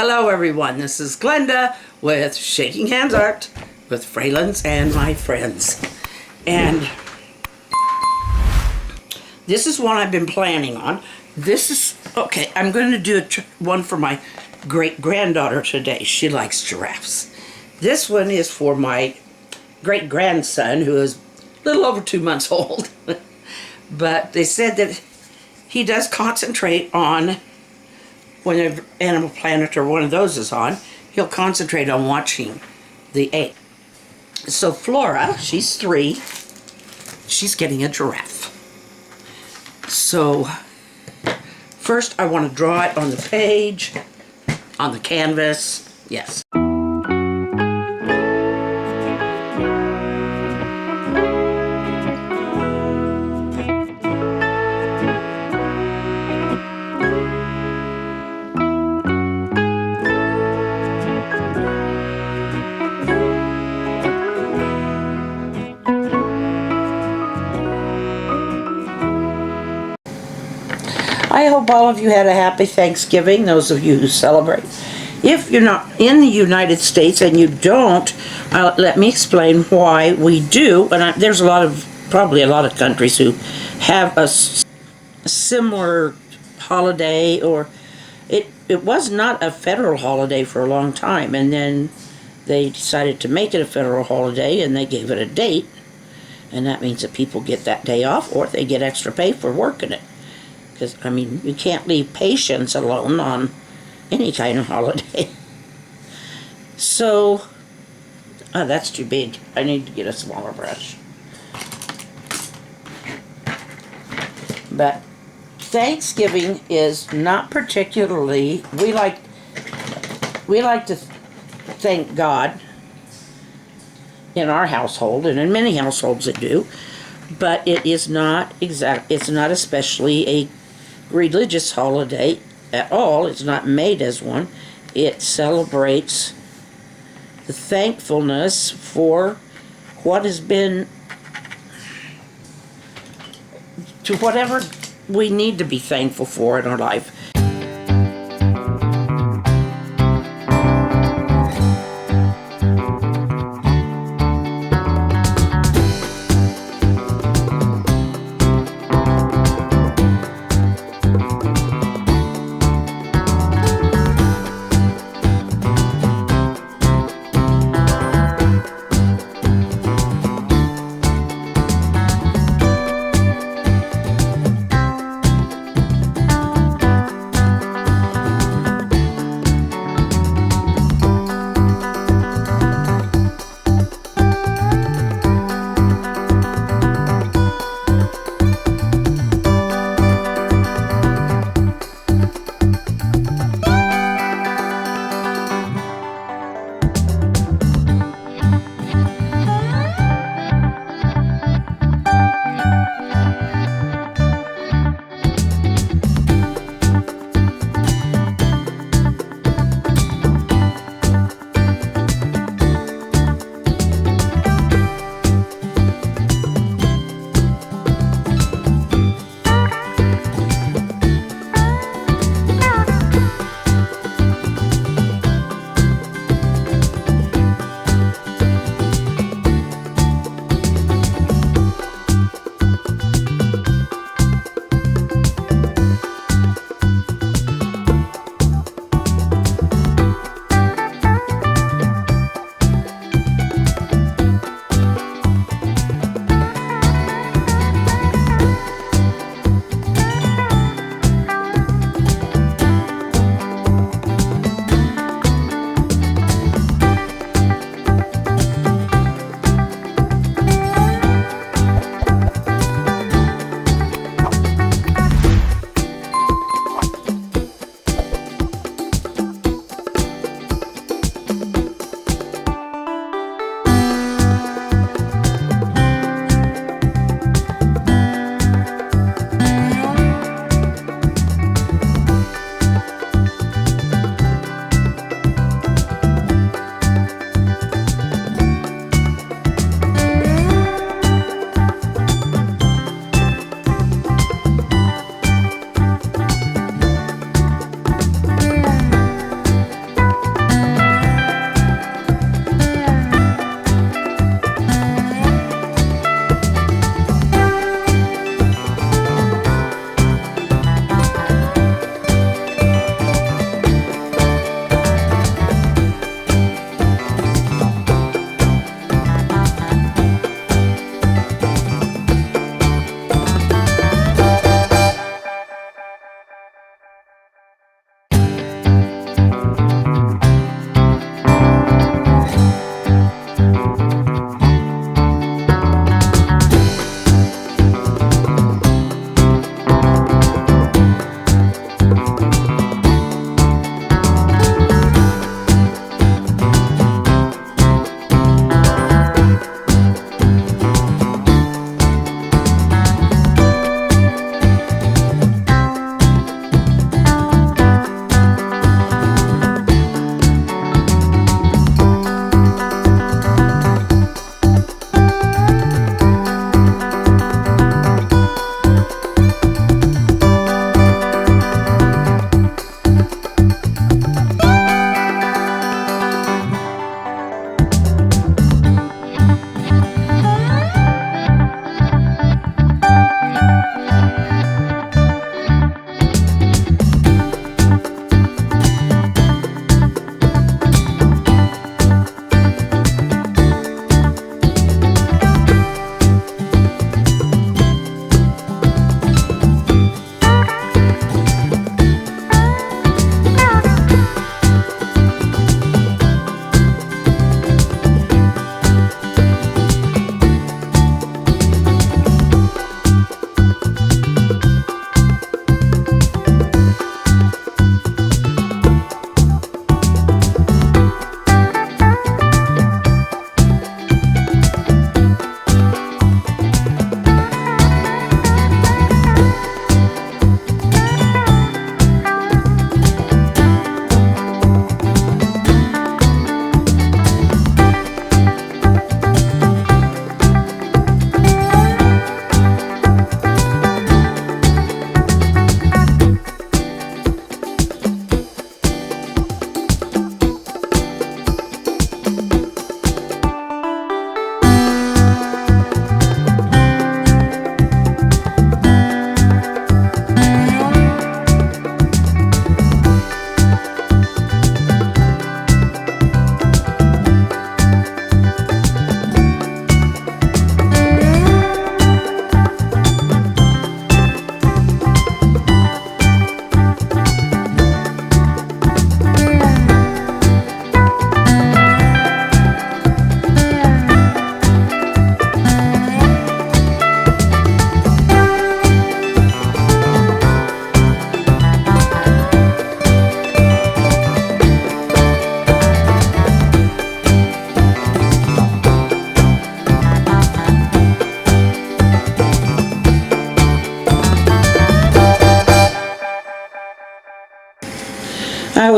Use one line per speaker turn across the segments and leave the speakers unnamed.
Hello everyone, this is Glenda with Shaking Hands Art with Fralins and my friends. And this is one I've been planning on. This is, okay, I'm going to do one for my great-granddaughter today. She likes giraffes. This one is for my great-grandson who is a little over 2 months old. But they said that he does concentrate on, when Animal Planet or one of those is on, he'll concentrate on watching the egg. So Flora, she's 3, she's getting a giraffe. So first I want to draw it on the page, on the canvas, yes. I hope all of you had a happy Thanksgiving, those of you who celebrate. If you're not in the United States and you don't, let me explain why we do. And there's probably a lot of countries who have a similar holiday, or it was not a federal holiday for a long time, and then they decided to make it a federal holiday and they gave it a date, and that means that people get that day off or they get extra pay for working it. Because, I mean, you can't leave patients alone on any kind of holiday. So, that's too big. I need to get a smaller brush. But Thanksgiving is not particularly, we like to thank God in our household, and in many households that do, but it is not it's not especially a religious holiday at all. It's not made as one. It celebrates the thankfulness for what has been, to whatever we need to be thankful for in our life.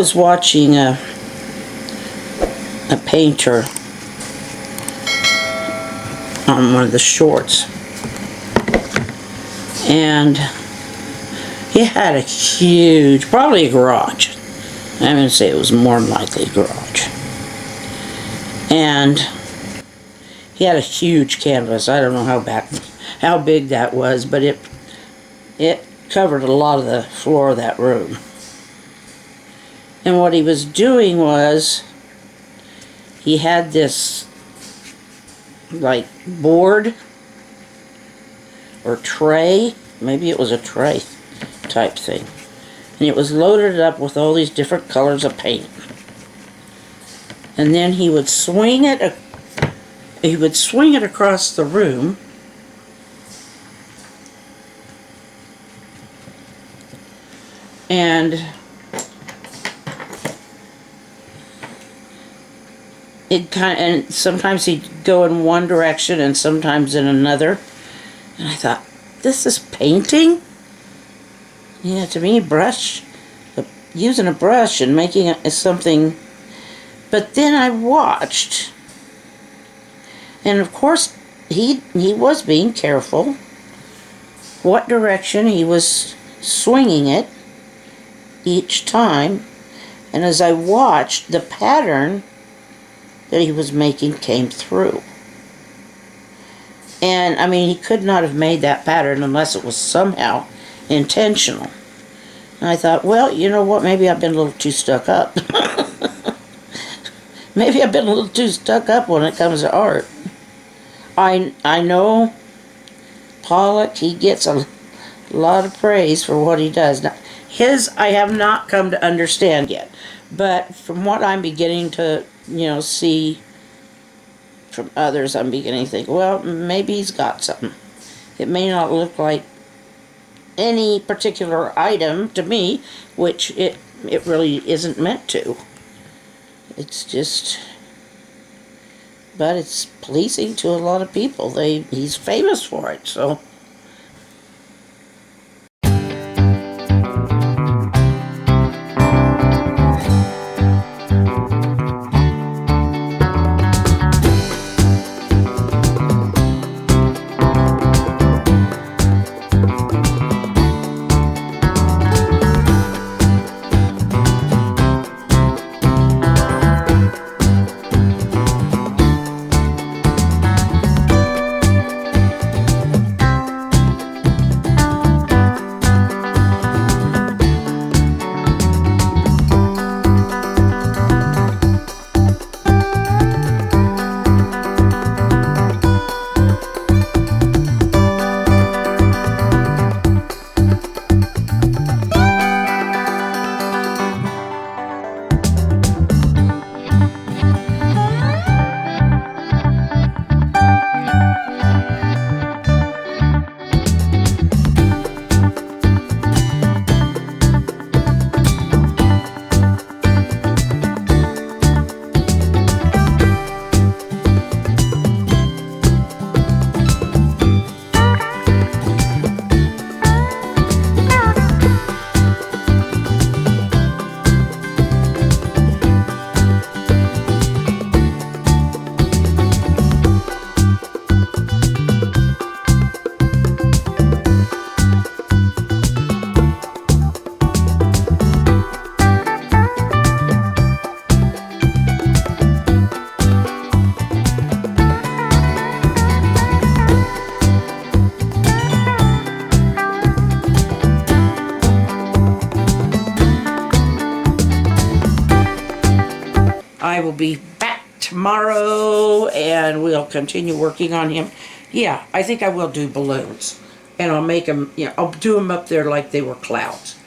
was watching a painter on one of the shorts, and he had a huge, probably a garage. I'm going to say it was more than likely a garage. And he had a huge canvas. I don't know how big that was, but it covered a lot of the floor of that room. And what he was doing was, he had this like board or tray, maybe it was a tray type thing, and it was loaded up with all these different colors of paint. And then he would swing it across the room, and and sometimes he'd go in one direction and sometimes in another. And I thought, this is painting? Yeah, to me, using a brush and making it something. But then I watched, and of course he was being careful what direction he was swinging it each time. And as I watched, the pattern that he was making came through. And I mean, he could not have made that pattern unless it was somehow intentional. And I thought, well, you know what, maybe I've been a little too stuck up. Maybe I've been a little too stuck up when it comes to art. I know Pollock, he gets a lot of praise for what he does. Now, his I have not come to understand yet, but from what I'm beginning to see from others, I'm beginning to think, well, maybe he's got something. It may not look like any particular item to me, which it really isn't meant to. It's just, but it's pleasing to a lot of people. He's famous for it, so. I will be back tomorrow and we'll continue working on him. Yeah, I think I will do balloons. And I'll make them, I'll do them up there like they were clouds.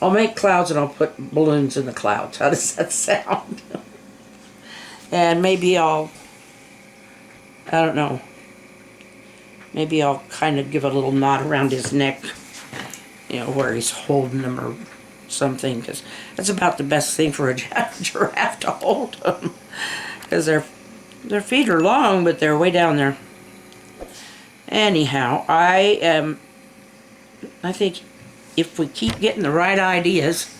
I'll make clouds and I'll put balloons in the clouds. How does that sound? And maybe I don't know, maybe I'll kind of give a little knot around his neck, where he's holding them or something, because that's about the best thing for a giraffe to hold them, because their feet are long, but they're way down there. Anyhow, I think if we keep getting the right ideas,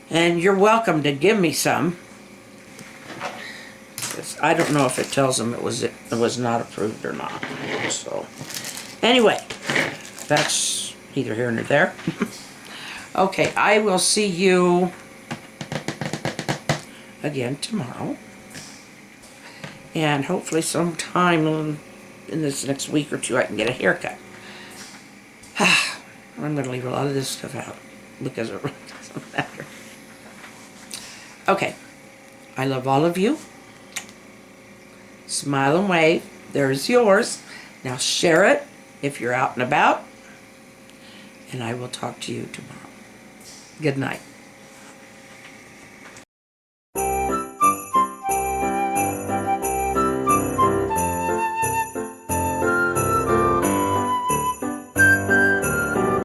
And you're welcome to give me some. I don't know if it tells them it was not approved or not. So anyway, that's neither here nor there. Okay, I will see you again tomorrow. And hopefully sometime in this next week or two I can get a haircut. I'm going to leave a lot of this stuff out because it really doesn't matter. Okay, I love all of you. Smile and wave. There's yours. Now share it if you're out and about. And I will talk to you tomorrow. Good night.